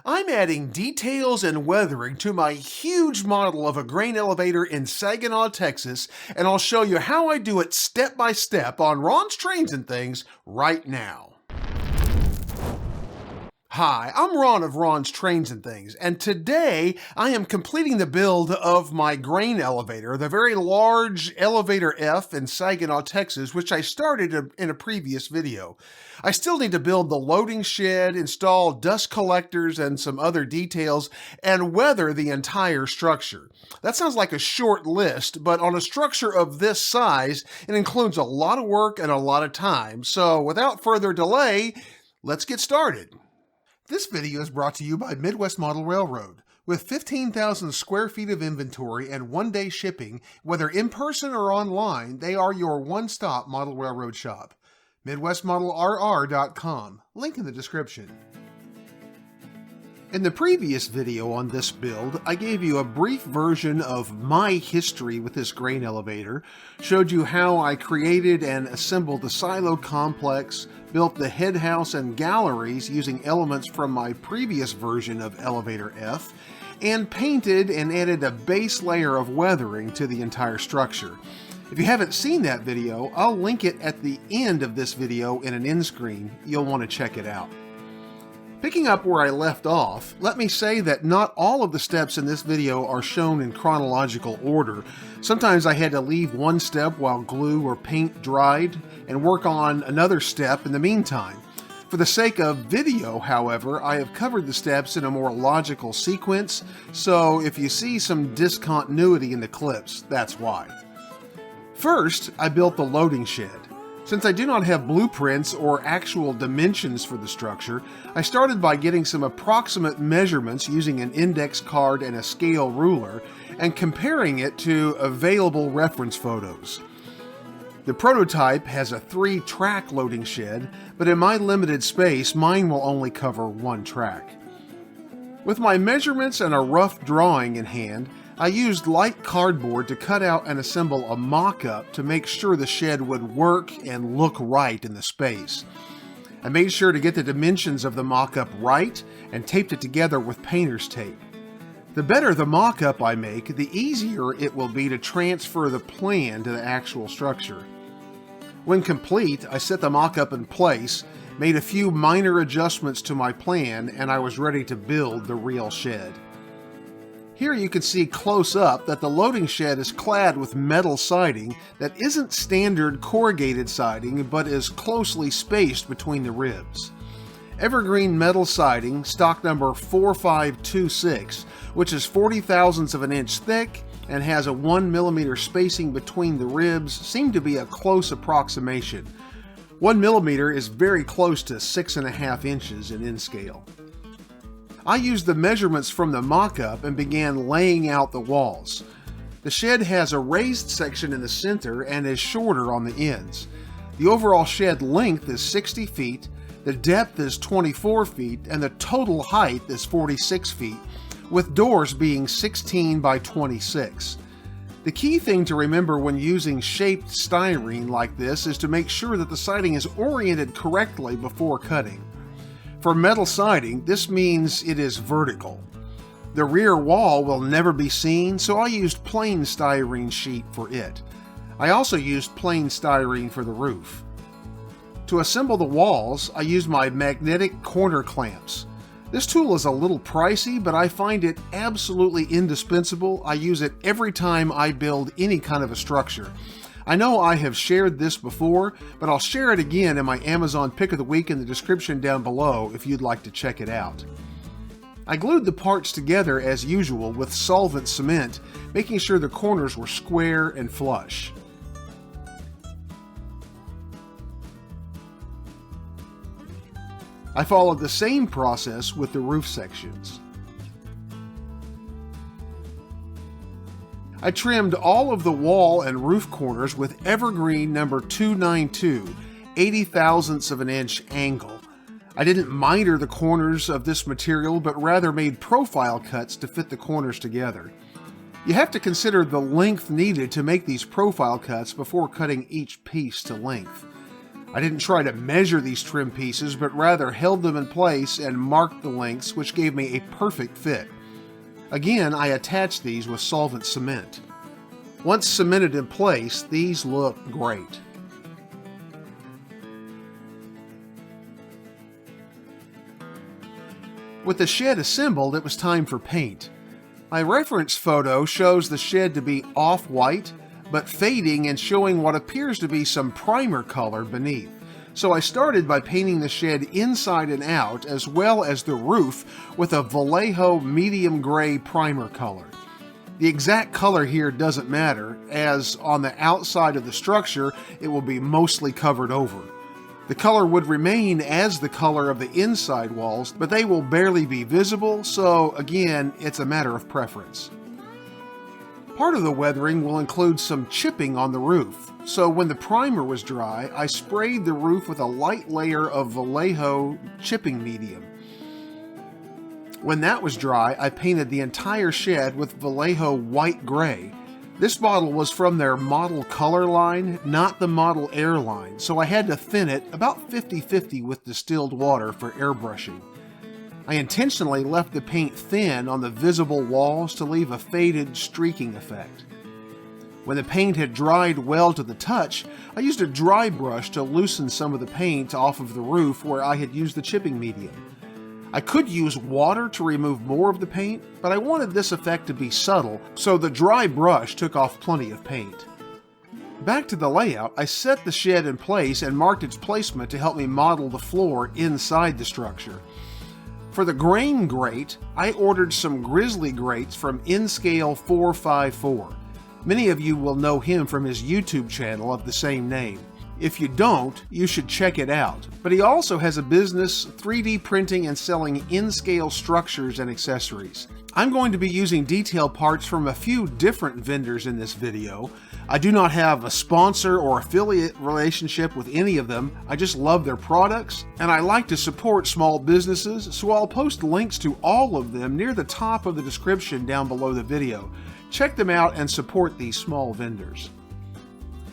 I'm adding details and weathering to my huge model of a grain elevator in Saginaw, Texas, and I'll show you how I do it step by step on Ron's Trains and Things right now. Hi, I'm Ron of Ron's Trains and Things, and today I am completing the build of my grain elevator, the very large Elevator F in Saginaw, Texas, which I started in a previous video. I still need to build the loading shed, install dust collectors and some other details, and weather the entire structure. That sounds like a short list, but on a structure of this size, it includes a lot of work and a lot of time. So without further delay, let's get started. This video is brought to you by Midwest Model Railroad. With 15,000 square feet of inventory and one-day shipping, whether in person or online, they are your one-stop model railroad shop. MidwestModelRR.com. Link in the description. In the previous video on this build, I gave you a brief version of my history with this grain elevator, showed you how I created and assembled the silo complex, built the head house and galleries using elements from my previous version of Elevator F, and painted and added a base layer of weathering to the entire structure. If you haven't seen that video, I'll link it at the end of this video in an end screen. You'll want to check it out. Picking up where I left off, let me say that not all of the steps in this video are shown in chronological order. Sometimes I had to leave one step while glue or paint dried and work on another step in the meantime. For the sake of video, however, I have covered the steps in a more logical sequence, so if you see some discontinuity in the clips, that's why. First, I built the loading shed. Since I do not have blueprints or actual dimensions for the structure, I started by getting some approximate measurements using an index card and a scale ruler, and comparing it to available reference photos. The prototype has a 3-track loading shed, but in my limited space, mine will only cover 1 track. With my measurements and a rough drawing in hand, I used light cardboard to cut out and assemble a mock-up to make sure the shed would work and look right in the space. I made sure to get the dimensions of the mock-up right and taped it together with painter's tape. The better the mock-up I make, the easier it will be to transfer the plan to the actual structure. When complete, I set the mock-up in place, made a few minor adjustments to my plan, and I was ready to build the real shed. Here you can see close up that the loading shed is clad with metal siding that isn't standard corrugated siding but is closely spaced between the ribs. Evergreen metal siding, stock number 4526, which is 40 thousandths of an inch thick and has a 1 millimeter spacing between the ribs, seem to be a close approximation. 1 millimeter is very close to 6.5 inches in inch scale. I used the measurements from the mock-up and began laying out the walls. The shed has a raised section in the center and is shorter on the ends. The overall shed length is 60 feet, the depth is 24 feet, and the total height is 46 feet, with doors being 16 by 26. The key thing to remember when using shaped styrene like this is to make sure that the siding is oriented correctly before cutting. For metal siding, this means it is vertical. The rear wall will never be seen, so I used plain styrene sheet for it. I also used plain styrene for the roof. To assemble the walls, I used my magnetic corner clamps. This tool is a little pricey, but I find it absolutely indispensable. I use it every time I build any kind of a structure. I know I have shared this before, but I'll share it again in my Amazon Pick of the Week in the description down below if you'd like to check it out. I glued the parts together as usual with solvent cement, making sure the corners were square and flush. I followed the same process with the roof sections. I trimmed all of the wall and roof corners with evergreen number 292, 80 thousandths of an inch angle. I didn't miter the corners of this material, but rather made profile cuts to fit the corners together. You have to consider the length needed to make these profile cuts before cutting each piece to length. I didn't try to measure these trim pieces, but rather held them in place and marked the lengths, which gave me a perfect fit. Again, I attached these with solvent cement. Once cemented in place, these look great. With the shed assembled, it was time for paint. My reference photo shows the shed to be off-white, but fading and showing what appears to be some primer color beneath. So I started by painting the shed inside and out, as well as the roof, with a Vallejo medium gray primer color. The exact color here doesn't matter, as on the outside of the structure it will be mostly covered over. The color would remain as the color of the inside walls, but they will barely be visible, so again, it's a matter of preference. Part of the weathering will include some chipping on the roof, so when the primer was dry, I sprayed the roof with a light layer of Vallejo chipping medium. When that was dry, I painted the entire shed with Vallejo white gray. This bottle was from their model color line, not the model air line, so I had to thin it about 50-50 with distilled water for airbrushing. I intentionally left the paint thin on the visible walls to leave a faded streaking effect. When the paint had dried well to the touch, I used a dry brush to loosen some of the paint off of the roof where I had used the chipping medium. I could use water to remove more of the paint, but I wanted this effect to be subtle, so the dry brush took off plenty of paint. Back to the layout, I set the shed in place and marked its placement to help me model the floor inside the structure. For the grain grate, I ordered some grizzly grates from Enscale 454. Many of you will know him from his YouTube channel of the same name. If you don't, you should check it out. But he also has a business 3D printing and selling in-scale structures and accessories. I'm going to be using detail parts from a few different vendors in this video. I do not have a sponsor or affiliate relationship with any of them. I just love their products, and I like to support small businesses, so I'll post links to all of them near the top of the description down below the video. Check them out and support these small vendors.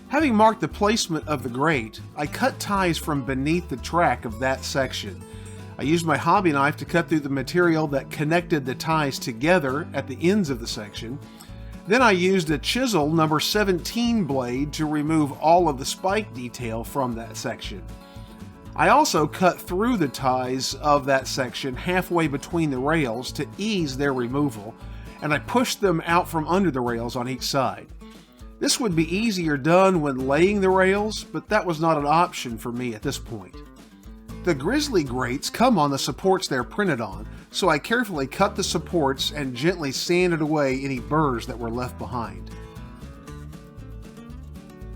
Having marked the placement of the grate, I cut ties from beneath the track of that section. I used my hobby knife to cut through the material that connected the ties together at the ends of the section. Then I used a chisel number 17 blade to remove all of the spike detail from that section. I also cut through the ties of that section halfway between the rails to ease their removal, and I pushed them out from under the rails on each side. This would be easier done when laying the rails, but that was not an option for me at this point. The grizzly grates come on the supports they're printed on, so I carefully cut the supports and gently sanded away any burrs that were left behind.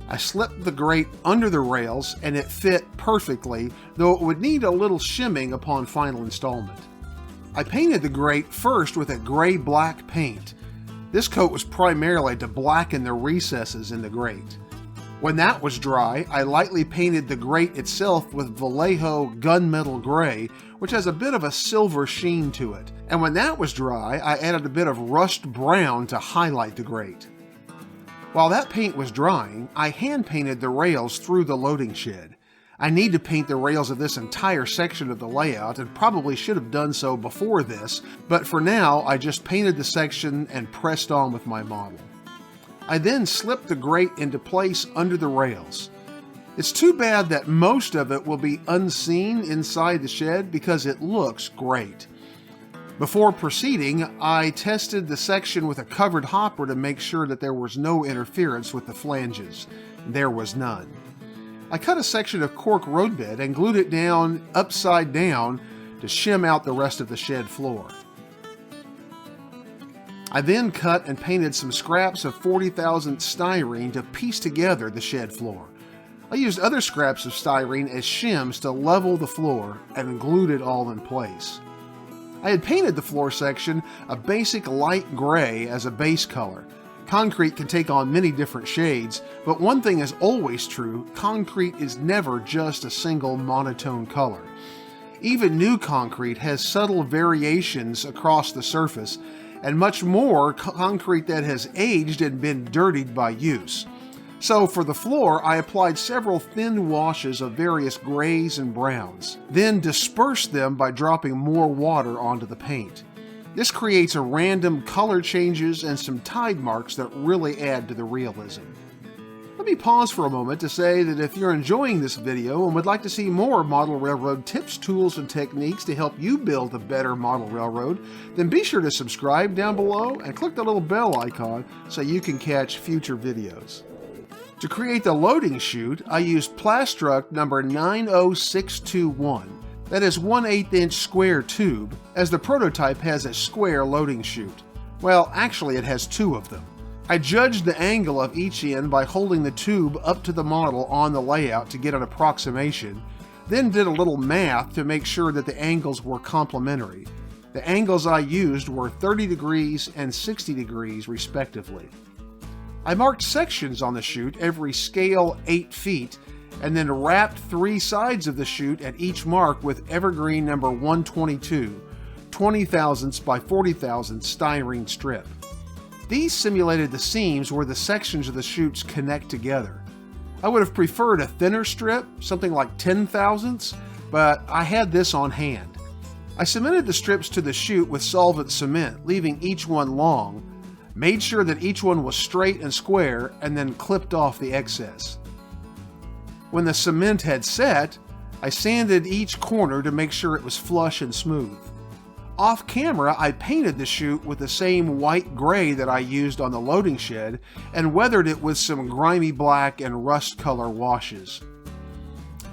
I slipped the grate under the rails and it fit perfectly, though it would need a little shimming upon final installment. I painted the grate first with a gray-black paint. This coat was primarily to blacken the recesses in the grate. When that was dry, I lightly painted the grate itself with Vallejo gunmetal gray, which has a bit of a silver sheen to it. And when that was dry, I added a bit of rust brown to highlight the grate. While that paint was drying, I hand painted the rails through the loading shed. I need to paint the rails of this entire section of the layout and probably should have done so before this, but for now I just painted the section and pressed on with my model. I then slipped the grate into place under the rails. It's too bad that most of it will be unseen inside the shed because it looks great. Before proceeding, I tested the section with a covered hopper to make sure that there was no interference with the flanges. There was none. I cut a section of cork roadbed and glued it down upside down to shim out the rest of the shed floor. I then cut and painted some scraps of 40,000 styrene to piece together the shed floor. I used other scraps of styrene as shims to level the floor and glued it all in place. I had painted the floor section a basic light gray as a base color. Concrete can take on many different shades, but one thing is always true: concrete is never just a single monotone color. Even new concrete has subtle variations across the surface, and much more concrete that has aged and been dirtied by use. So for the floor, I applied several thin washes of various grays and browns, then dispersed them by dropping more water onto the paint. This creates a random color changes and some tide marks that really add to the realism. Let me pause for a moment to say that if you're enjoying this video and would like to see more model railroad tips, tools, and techniques to help you build a better model railroad, then be sure to subscribe down below and click the little bell icon so you can catch future videos. To create the loading chute, I used Plastruct number 90621. That is 1/8 inch square tube, as the prototype has a square loading chute. Well, actually it has two of them. I judged the angle of each end by holding the tube up to the model on the layout to get an approximation, then did a little math to make sure that the angles were complementary. The angles I used were 30 degrees and 60 degrees respectively. I marked sections on the chute every scale 8 feet, and then wrapped 3 sides of the chute at each mark with evergreen number 122, 20 thousandths by 40 thousandths styrene strip. These simulated the seams where the sections of the chutes connect together. I would have preferred a thinner strip, something like 10 thousandths, but I had this on hand. I cemented the strips to the chute with solvent cement, leaving each one long, made sure that each one was straight and square, and then clipped off the excess. When the cement had set, I sanded each corner to make sure it was flush and smooth. Off camera, I painted the chute with the same white gray that I used on the loading shed and weathered it with some grimy black and rust color washes.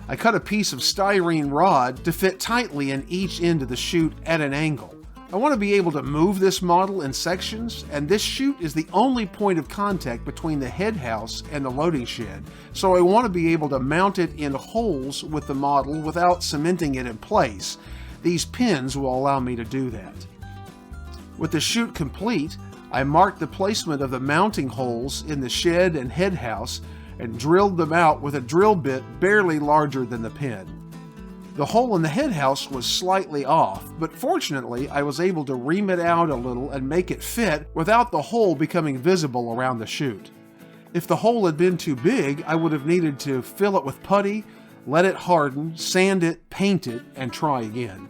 I cut a piece of styrene rod to fit tightly in each end of the chute at an angle. I want to be able to move this model in sections, and this chute is the only point of contact between the head house and the loading shed, so I want to be able to mount it in holes with the model without cementing it in place. These pins will allow me to do that. With the chute complete, I marked the placement of the mounting holes in the shed and head house and drilled them out with a drill bit barely larger than the pin. The hole in the head house was slightly off, but fortunately I was able to ream it out a little and make it fit without the hole becoming visible around the chute. If the hole had been too big, I would have needed to fill it with putty, let it harden, sand it, paint it, and try again.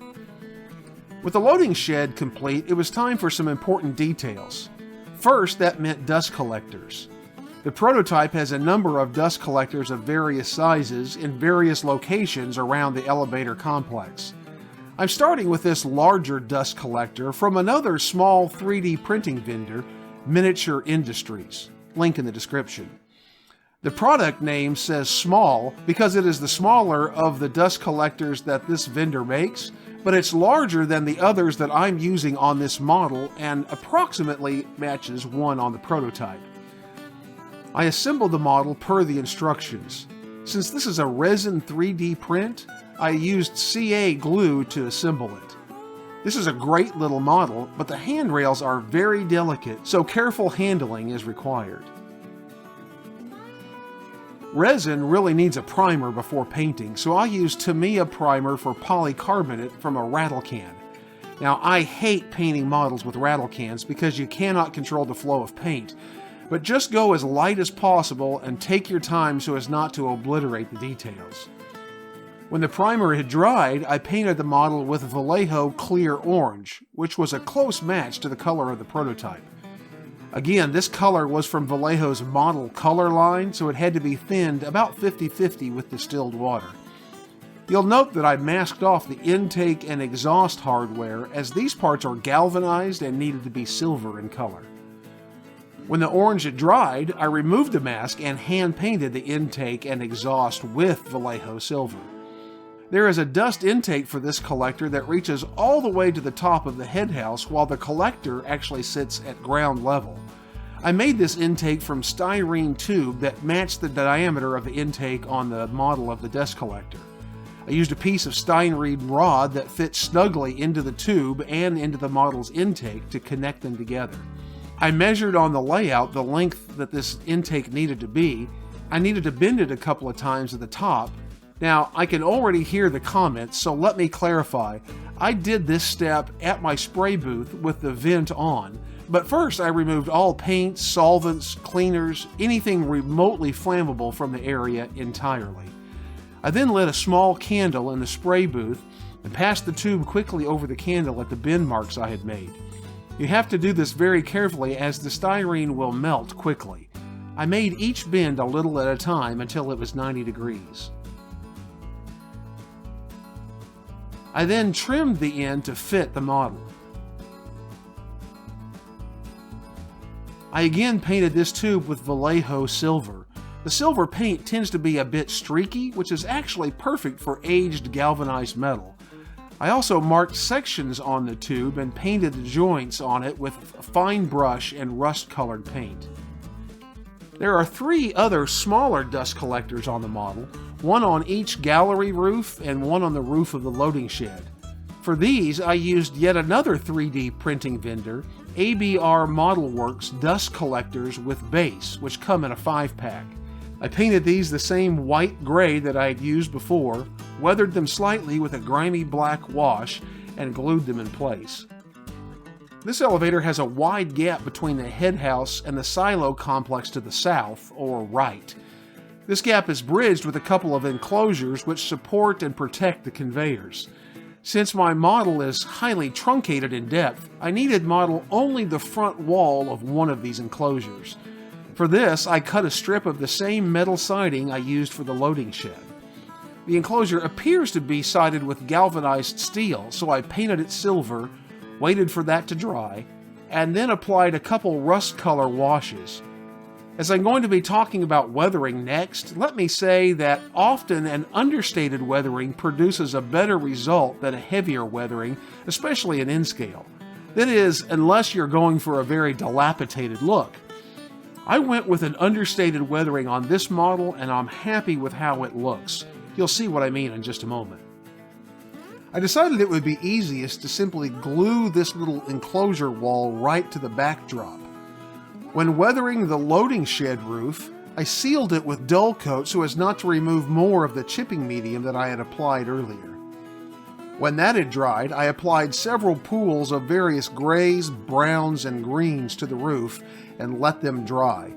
With the loading shed complete, it was time for some important details. First, that meant dust collectors. The prototype has a number of dust collectors of various sizes in various locations around the elevator complex. I'm starting with this larger dust collector from another small 3D printing vendor, Miniature Industries. Link in the description. The product name says small because it is the smaller of the dust collectors that this vendor makes, but it's larger than the others that I'm using on this model and approximately matches one on the prototype. I assembled the model per the instructions. Since this is a resin 3D print, I used CA glue to assemble it. This is a great little model, but the handrails are very delicate, so careful handling is required. Resin really needs a primer before painting, so I used Tamiya primer for polycarbonate from a rattle can. Now, I hate painting models with rattle cans because you cannot control the flow of paint, but just go as light as possible and take your time so as not to obliterate the details. When the primer had dried, I painted the model with Vallejo Clear Orange, which was a close match to the color of the prototype. Again, this color was from Vallejo's model color line, so it had to be thinned about 50-50 with distilled water. You'll note that I masked off the intake and exhaust hardware, as these parts are galvanized and needed to be silver in color. When the orange had dried, I removed the mask and hand-painted the intake and exhaust with Vallejo silver. There is a dust intake for this collector that reaches all the way to the top of the head house, while the collector actually sits at ground level. I made this intake from styrene tube that matched the diameter of the intake on the model of the dust collector. I used a piece of styrene rod that fit snugly into the tube and into the model's intake to connect them together. I measured on the layout the length that this intake needed to be. I needed to bend it a couple of times at the top. Now, I can already hear the comments, so let me clarify. I did this step at my spray booth with the vent on, But first I removed all paints, solvents, cleaners, anything remotely flammable from the area entirely. I then lit a small candle in the spray booth and passed the tube quickly over the candle at the bend marks I had made. You have to do this very carefully as the styrene will melt quickly. I made each bend a little at a time until it was 90 degrees. I then trimmed the end to fit the model. I again painted this tube with Vallejo silver. The silver paint tends to be a bit streaky, which is actually perfect for aged galvanized metal. I also marked sections on the tube and painted the joints on it with a fine brush and rust-colored paint. There are 3 other smaller dust collectors on the model, one on each gallery roof and one on the roof of the loading shed. For these, I used yet another 3D printing vendor, ABR Model Works dust collectors with base, which come in a 5-pack. I painted these the same white gray that I had used before, weathered them slightly with a grimy black wash, and glued them in place. This elevator has a wide gap between the head house and the silo complex to the south, or right. This gap is bridged with a couple of enclosures which support and protect the conveyors. Since my model is highly truncated in depth, I needed to model only the front wall of one of these enclosures. For this, I cut a strip of the same metal siding I used for the loading shed. The enclosure appears to be sided with galvanized steel, so I painted it silver, waited for that to dry, and then applied a couple rust color washes. As I'm going to be talking about weathering next, let me say that often an understated weathering produces a better result than a heavier weathering, especially in N-scale. That is, unless you're going for a very dilapidated look. I went with an understated weathering on this model, and I'm happy with how it looks. You'll see what I mean in just a moment. I decided it would be easiest to simply glue this little enclosure wall right to the backdrop. When weathering the loading shed roof, I sealed it with dull coat so as not to remove more of the chipping medium that I had applied earlier. When that had dried, I applied several pools of various grays, browns, and greens to the roof and let them dry.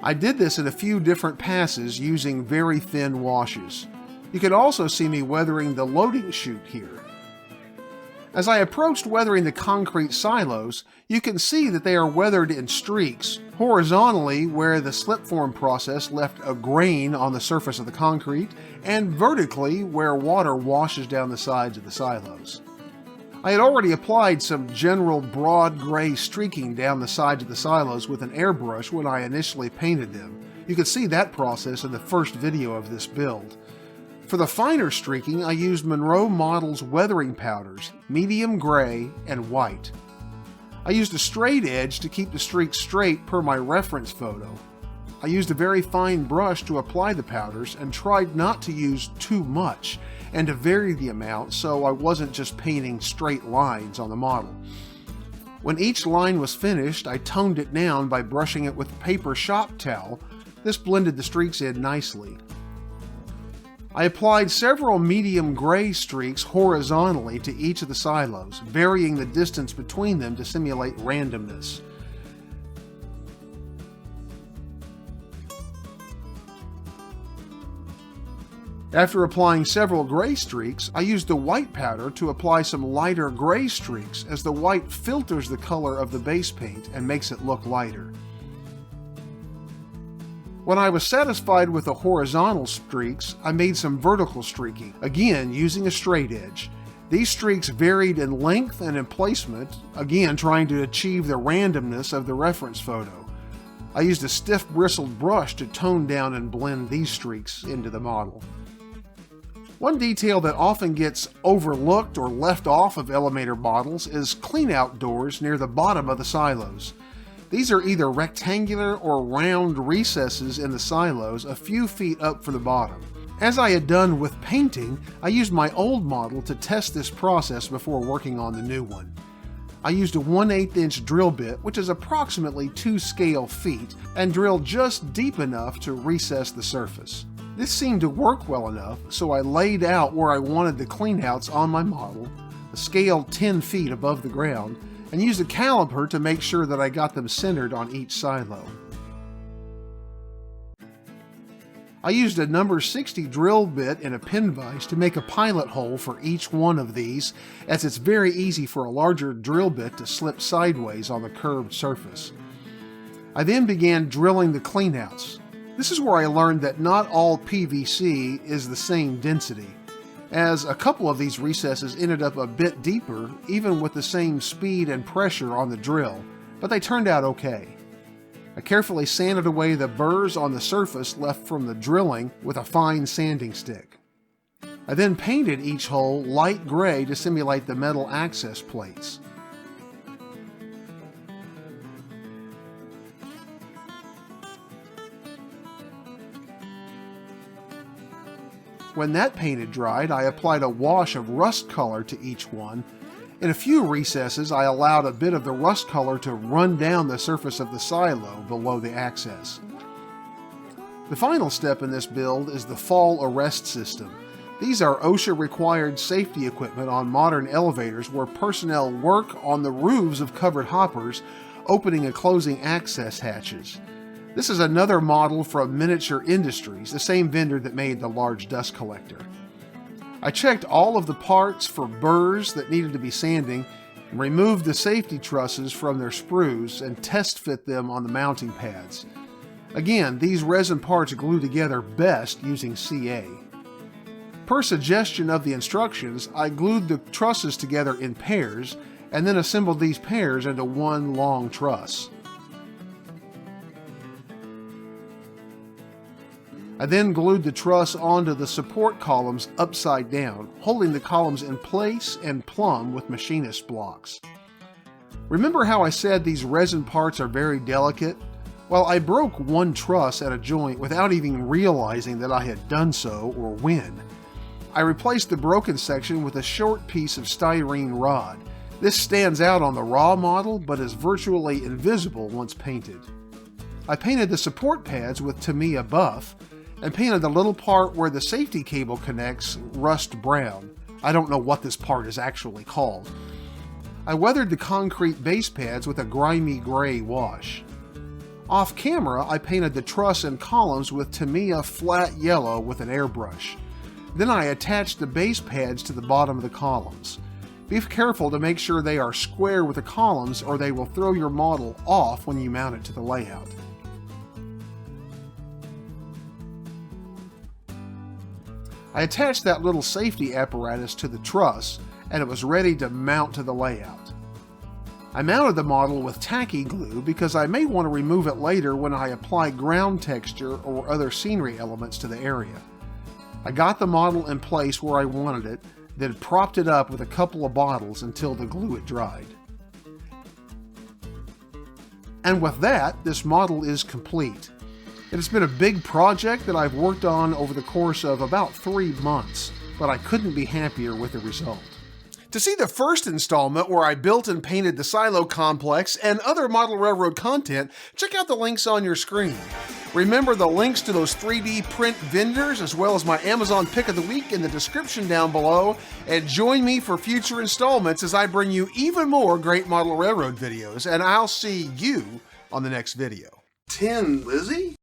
I did this in a few different passes using very thin washes. You can also see me weathering the loading chute here. As I approached weathering the concrete silos, you can see that they are weathered in streaks, horizontally where the slipform process left a grain on the surface of the concrete, and vertically where water washes down the sides of the silos. I had already applied some general broad gray streaking down the sides of the silos with an airbrush when I initially painted them. You can see that process in the first video of this build. For the finer streaking, I used Monroe Models weathering powders, medium gray and white. I used a straight edge to keep the streaks straight per my reference photo. I used a very fine brush to apply the powders and tried not to use too much and to vary the amount so I wasn't just painting straight lines on the model. When each line was finished, I toned it down by brushing it with a paper shop towel. This blended the streaks in nicely. I applied several medium gray streaks horizontally to each of the silos, varying the distance between them to simulate randomness. After applying several gray streaks, I used the white powder to apply some lighter gray streaks as the white filters the color of the base paint and makes it look lighter. When I was satisfied with the horizontal streaks, I made some vertical streaking, again using a straight edge. These streaks varied in length and in placement, again trying to achieve the randomness of the reference photo. I used a stiff bristled brush to tone down and blend these streaks into the model. One detail that often gets overlooked or left off of elevator models is cleanout doors near the bottom of the silos. These are either rectangular or round recesses in the silos a few feet up from the bottom. As I had done with painting, I used my old model to test this process before working on the new one. I used a 1/8 inch drill bit, which is approximately 2 scale feet, and drilled just deep enough to recess the surface. This seemed to work well enough, so I laid out where I wanted the cleanouts on my model, a scale 10 feet above the ground, and used a caliper to make sure that I got them centered on each silo. I used a number 60 drill bit and a pin vise to make a pilot hole for each one of these, as it's very easy for a larger drill bit to slip sideways on the curved surface. I then began drilling the cleanouts. This is where I learned that not all PVC is the same density, as a couple of these recesses ended up a bit deeper even with the same speed and pressure on the drill, but they turned out okay. I carefully sanded away the burrs on the surface left from the drilling with a fine sanding stick. I then painted each hole light gray to simulate the metal access plates. When that paint had dried, I applied a wash of rust color to each one. In a few recesses, I allowed a bit of the rust color to run down the surface of the silo below the access. The final step in this build is the fall arrest system. These are OSHA-required safety equipment on modern elevators where personnel work on the roofs of covered hoppers, opening and closing access hatches. This is another model from Miniature Industries, the same vendor that made the large dust collector. I checked all of the parts for burrs that needed to be sanding and removed the safety trusses from their sprues and test fit them on the mounting pads. Again, these resin parts glue together best using CA. Per suggestion of the instructions, I glued the trusses together in pairs and then assembled these pairs into one long truss. I then glued the truss onto the support columns upside down, holding the columns in place and plumb with machinist blocks. Remember how I said these resin parts are very delicate? Well, I broke one truss at a joint without even realizing that I had done so or when. I replaced the broken section with a short piece of styrene rod. This stands out on the raw model but is virtually invisible once painted. I painted the support pads with Tamiya buff, and painted the little part where the safety cable connects rust brown. I don't know what this part is actually called. I weathered the concrete base pads with a grimy gray wash. Off camera, I painted the truss and columns with Tamiya flat yellow with an airbrush. Then I attached the base pads to the bottom of the columns. Be careful to make sure they are square with the columns or they will throw your model off when you mount it to the layout. I attached that little safety apparatus to the truss, and it was ready to mount to the layout. I mounted the model with tacky glue because I may want to remove it later when I apply ground texture or other scenery elements to the area. I got the model in place where I wanted it, then propped it up with a couple of bottles until the glue had dried. And with that, this model is complete. It has been a big project that I've worked on over the course of about 3 months, but I couldn't be happier with the result. To see the first installment where I built and painted the silo complex and other model railroad content, check out the links on your screen. Remember the links to those 3D print vendors as well as my Amazon pick of the week in the description down below, and join me for future installments as I bring you even more great model railroad videos, and I'll see you on the next video. 10, Lizzie?